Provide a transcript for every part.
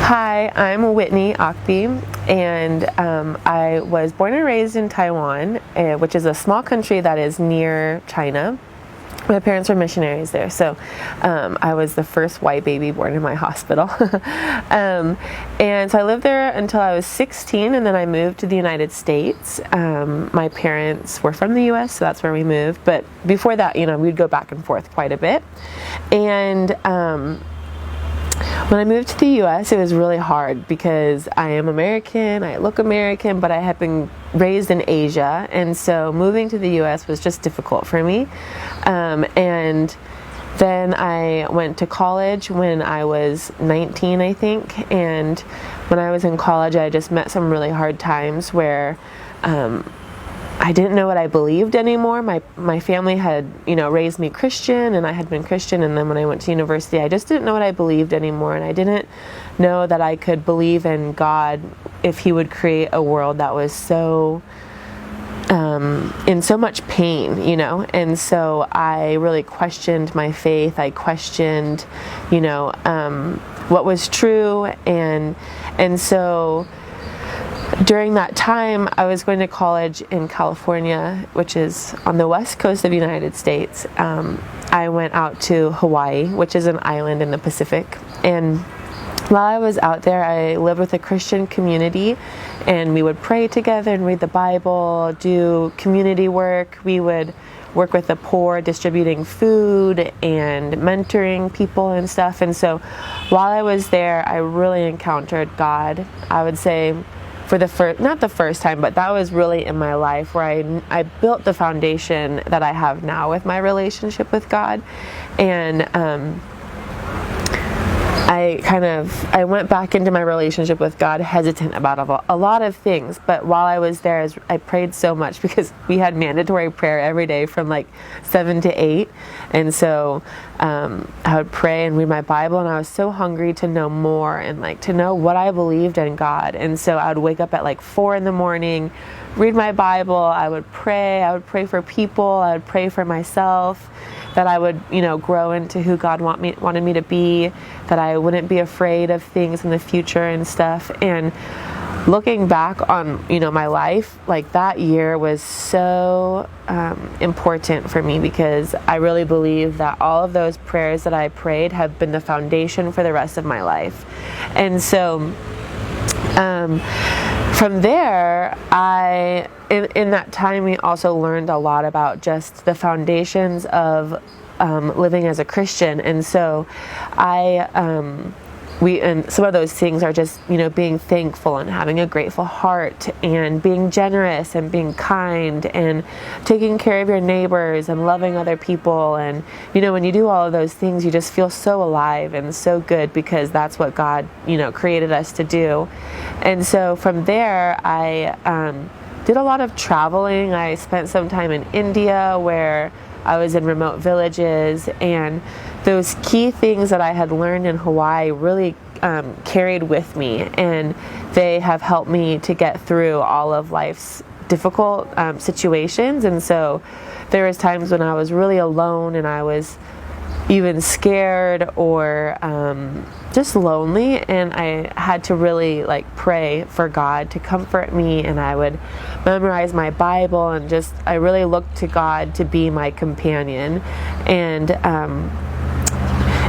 Hi, I'm Whitney, Akpi, and I was born and raised in Taiwan, which is a small country that is near China. My parents were missionaries there, so I was the first white baby born in my hospital. And so I lived there until I was 16, and then I moved to the United States. My parents were from the U.S., so that's where we moved. But before that, we'd go back and forth quite a bit. And when I moved to the U.S., it was really hard because I am American, I look American, but I had been raised in Asia, and so moving to the U.S. was just difficult for me. And then I went to college when I was 19, I think, and when I was in college, I just met some really hard times where I didn't know what I believed anymore. My family had, raised me Christian, and I had been Christian, and then when I went to university, I just didn't know what I believed anymore, and I didn't know that I could believe in God if He would create a world that was so in so much pain, and so I really questioned my faith. I questioned, what was true, and so during that time, I was going to college in California, which is on the west coast of the United States. I went out to Hawaii, which is an island in the Pacific. And while I was out there, I lived with a Christian community, and we would pray together and read the Bible, do community work. We would work with the poor, distributing food and mentoring people and stuff. And so while I was there, I really encountered God. I would say for not the first time, but that was really in my life where I built the foundation that I have now with my relationship with God. And I went back into my relationship with God hesitant about a lot of things, but while I was there, I prayed so much because we had mandatory prayer every day from like 7 to 8, and so I would pray and read my Bible, and I was so hungry to know more and to know what I believed in God. And so I would wake up at 4 in the morning, read my Bible, I would pray for people, I would pray for myself, that I would, grow into who God wanted me to be, that I wouldn't be afraid of things in the future and stuff. And looking back on, my life, that year was so important for me because I really believe that all of those prayers that I prayed have been the foundation for the rest of my life. And so from there, in that time, we also learned a lot about just the foundations of living as a Christian. And so and some of those things are just, being thankful and having a grateful heart and being generous and being kind and taking care of your neighbors and loving other people. And, when you do all of those things, you just feel so alive and so good because that's what God, created us to do. And so from there, I did a lot of traveling. I spent some time in India where I was in remote villages, and those key things that I had learned in Hawaii really carried with me, and they have helped me to get through all of life's difficult situations. And so there was times when I was really alone and I was even scared or just lonely, and I had to really pray for God to comfort me, and I would memorize my Bible and I really looked to God to be my companion.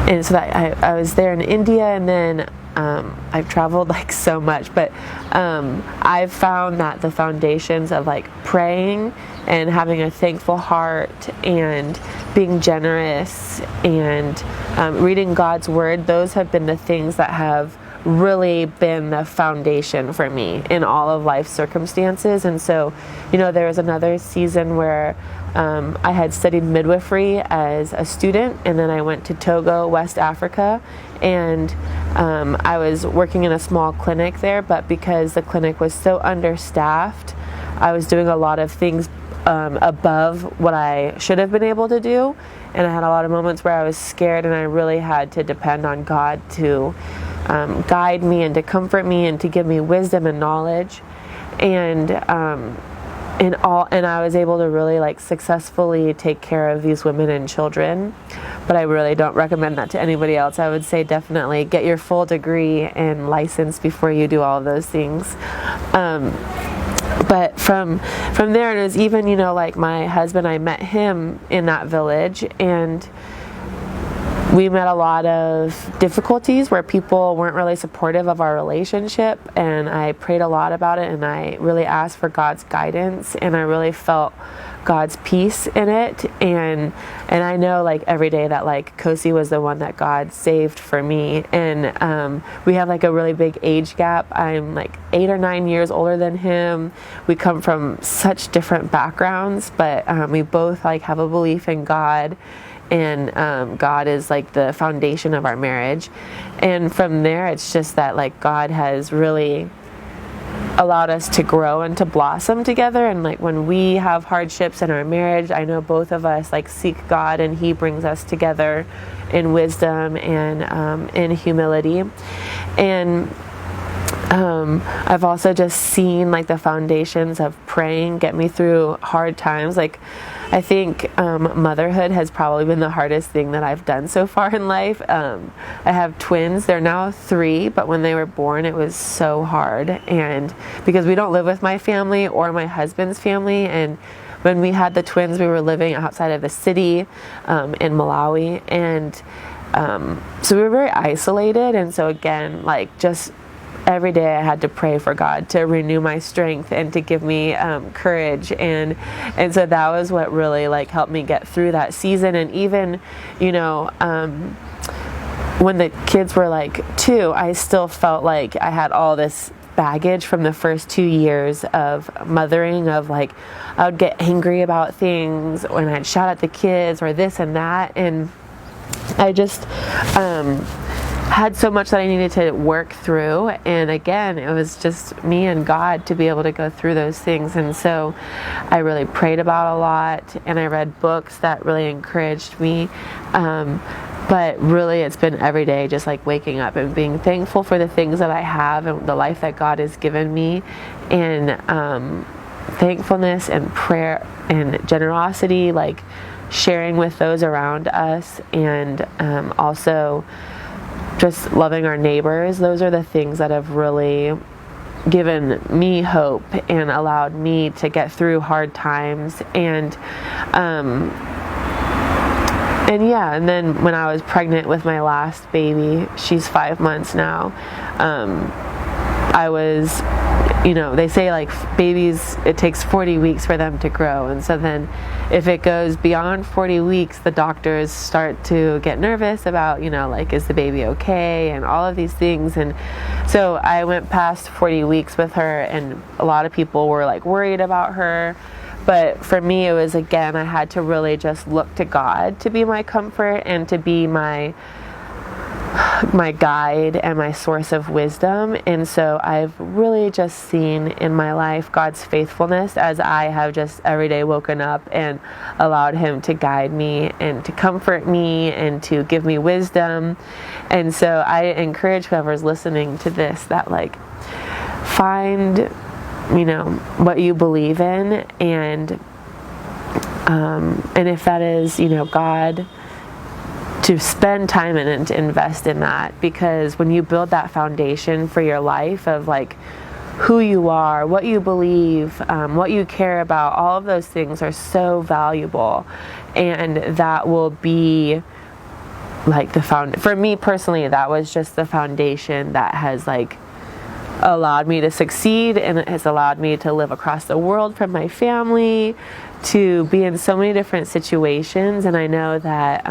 And so that I was there in India, and then I've traveled so much, but I've found that the foundations of praying and having a thankful heart and being generous and reading God's Word, those have been the things that have really been the foundation for me in all of life's circumstances. And so, there was another season where I had studied midwifery as a student, and then I went to Togo, West Africa, and I was working in a small clinic there, but because the clinic was so understaffed, I was doing a lot of things above what I should have been able to do, and I had a lot of moments where I was scared, and I really had to depend on God to guide me and to comfort me and to give me wisdom and knowledge. And and I was able to really like successfully take care of these women and children. But I really don't recommend that to anybody else. I would say definitely get your full degree and license before you do all of those things. But from there, it was even, like my husband, I met him in that village, and we met a lot of difficulties where people weren't really supportive of our relationship, and I prayed a lot about it, and I really asked for God's guidance, and I really felt God's peace in it, and I know like every day that like Kosi was the one that God saved for me, and we have like a really big age gap. I'm like 8 or 9 years older than him. We come from such different backgrounds, but we both like have a belief in God, and God is like the foundation of our marriage. And from there, it's just that like God has really allowed us to grow and to blossom together. And like when we have hardships in our marriage, I know both of us like seek God, and He brings us together in wisdom and in humility. And I've also just seen like the foundations of praying get me through hard times. Like I think motherhood has probably been the hardest thing that I've done so far in life. I have twins. They're now 3, but when they were born, it was so hard. And because we don't live with my family or my husband's family, and when we had the twins, we were living outside of the city in Malawi, and so we were very isolated. And so again, like just every day I had to pray for God to renew my strength and to give me courage, and so that was what really like helped me get through that season. And even when the kids were like 2, I still felt like I had all this baggage from the first 2 years of mothering, of like I would get angry about things when I'd shout at the kids or this and that, and I just had so much that I needed to work through. And again, it was just me and God to be able to go through those things. And so I really prayed about a lot, and I read books that really encouraged me. But really, it's been every day just like waking up and being thankful for the things that I have and the life that God has given me, and thankfulness and prayer and generosity, like sharing with those around us, and also just loving our neighbors. Those are the things that have really given me hope and allowed me to get through hard times. And yeah, and then when I was pregnant with my last baby, she's 5 months now, I was, they say like babies, it takes 40 weeks for them to grow. And so then if it goes beyond 40 weeks, the doctors start to get nervous about, like, is the baby okay? And all of these things. And so I went past 40 weeks with her, and a lot of people were like worried about her. But for me, it was, again, I had to really just look to God to be my comfort and to be my guide and my source of wisdom. And so I've really just seen in my life God's faithfulness as I have just every day woken up and allowed Him to guide me and to comfort me and to give me wisdom. And so I encourage whoever's listening to this that like find what you believe in, and if that is God, to spend time in and to invest in that. Because when you build that foundation for your life of like who you are, what you believe, what you care about, all of those things are so valuable, and that will be like for me personally, that was just the foundation that has like allowed me to succeed, and it has allowed me to live across the world from my family, to be in so many different situations. And I know that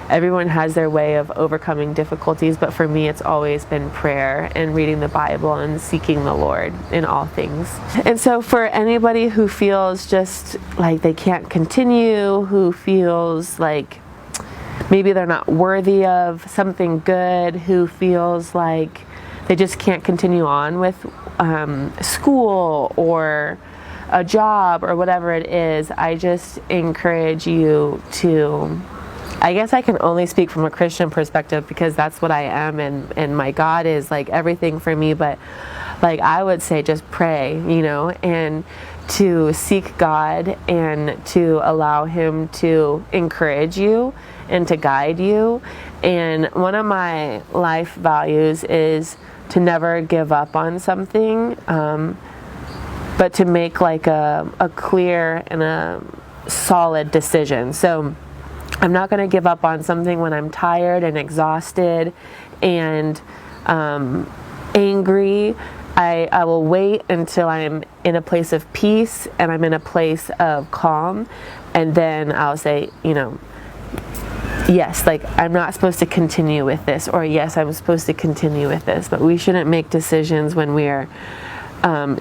everyone has their way of overcoming difficulties, but for me it's always been prayer and reading the Bible and seeking the Lord in all things. And so for anybody who feels just like they can't continue, who feels like maybe they're not worthy of something good, who feels like they just can't continue on with school or a job or whatever it is, I just encourage you to, I guess I can only speak from a Christian perspective because that's what I am, and my God is like everything for me, but like I would say just pray, and to seek God and to allow Him to encourage you and to guide you. And one of my life values is to never give up on something, but to make like a clear and a solid decision. So I'm not going to give up on something when I'm tired and exhausted and angry. I will wait until I'm in a place of peace and I'm in a place of calm, and then I'll say, yes, like I'm not supposed to continue with this, or yes, I'm supposed to continue with this. But we shouldn't make decisions when we're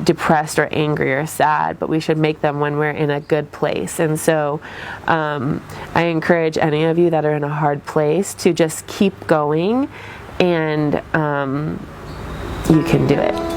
depressed or angry or sad, but we should make them when we're in a good place. And so I encourage any of you that are in a hard place to just keep going, and you can do it.